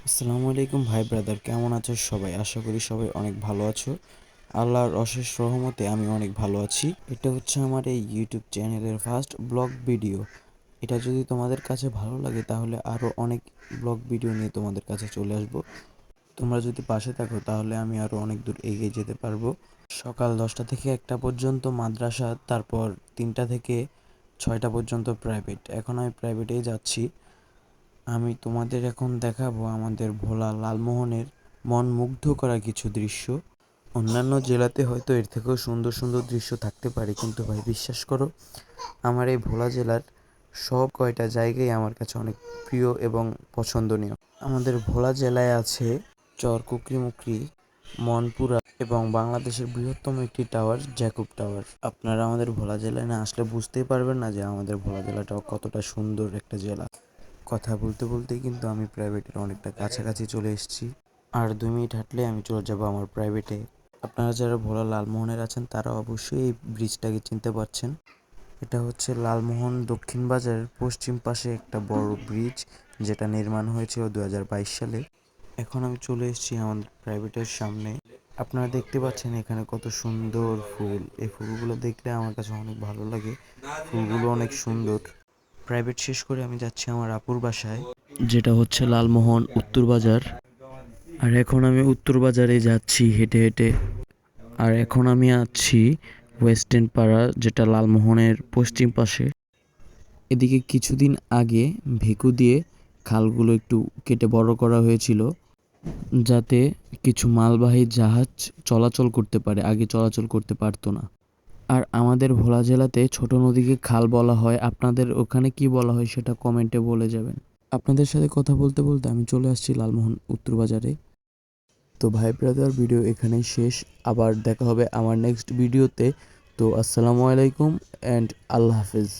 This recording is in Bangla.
আসসালামু আলাইকুম ভাই ব্রাদার, কেমন আছো সবাই? আশা করি সবাই অনেক ভালো আছো। আল্লাহর অশেষ রহমতে আমি অনেক ভালো আছি। এটা হচ্ছে আমার এই ইউটিউব চ্যানেলের ফার্স্ট ব্লগ ভিডিও। এটা যদি তোমাদের কাছে ভালো লাগে তাহলে আরও অনেক ব্লগ ভিডিও নিয়ে তোমাদের কাছে চলে আসবো। তোমরা যদি পাশে থাকো তাহলে আমি আরও অনেক দূর এগিয়ে যেতে পারবো। সকাল 10টা থেকে 1টা পর্যন্ত মাদ্রাসা, তারপর 3টা থেকে 6টা পর্যন্ত প্রাইভেট। এখন আমি প্রাইভেটেই যাচ্ছি। আমি তোমাদের এখন দেখাবো আমাদের ভোলা লালমোহনের মন মুগ্ধ করা কিছু দৃশ্য। অন্যান্য জেলাতে হয়তো এর থেকেও সুন্দর সুন্দর দৃশ্য থাকতে পারে, কিন্তু ভাই বিশ্বাস করো, আমার এই ভোলা জেলার সব কয়টা জায়গায় আমার কাছে অনেক প্রিয় এবং পছন্দনীয়। আমাদের ভোলা জেলায় আছে চর কুকরিমুকরি, মনপুরা এবং বাংলাদেশের বৃহত্তম একটি টাওয়ার জ্যাকুব টাওয়ার। আপনারা আমাদের ভোলা জেলায় না আসলে বুঝতেই পারবেন না যে আমাদের ভোলা জেলাটাও কতটা সুন্দর একটা জেলা। কথা বলতে বলতেই কিন্তু আমি প্রাইভেটের অনেকটা কাছাকাছি চলে এসেছি। আর 2 মিনিট হাঁটলে আমি চলে যাব আমার প্রাইভেটে। আপনারা যারা ভোলা লালমোহনের আছেন তারা অবশ্যই এই ব্রিজটাকে চিনতে পারছেন। এটা হচ্ছে লালমোহন দক্ষিণ বাজারের পশ্চিম পাশে একটা বড় ব্রিজ, যেটা নির্মাণ হয়েছিল 2022 সালে। এখন আমি চলে এসেছি আমাদের প্রাইভেটের সামনে। আপনারা দেখতে পাচ্ছেন এখানে কত সুন্দর ফুল। এই ফুলগুলো দেখলে আমার কাছে অনেক ভালো লাগে। ফুলগুলো অনেক সুন্দর। প্রাইভেট শেষ করে আমি যাচ্ছি আমার আপুর বাসায়, যেটা হচ্ছে লালমোহন উত্তর বাজার। আর এখন আমি উত্তর বাজারে যাচ্ছি হেঁটে হেঁটে। আর এখন আমি আছি ওয়েস্ট এন্ড পাড়া, যেটা লালমোহনের পশ্চিম পাশে। এদিকে কিছুদিন আগে ভেকু দিয়ে খালগুলো একটু কেটে বড় করা হয়েছিল, যাতে কিছু মালবাহী জাহাজ চলাচল করতে পারে, আগে চলাচল করতে পারতো না। আর আমাদের ভোলা জেলাতে ছোট নদীকে খাল বলা হয়। আপনাদের ওখানে কি বলা হয় সেটা কমেন্টে বলে যাবেন। আপনাদের সাথে কথা বলতে বলতে আমি চলে আসছি লালমোহন উত্তর বাজারে। তো ভাই ব্রাদার, ভিডিও এখানেই শেষ। আবার দেখা হবে আমার নেক্সট ভিডিওতে। তো আসসালামু আলাইকুম অ্যান্ড আল্লাহ হাফেজ।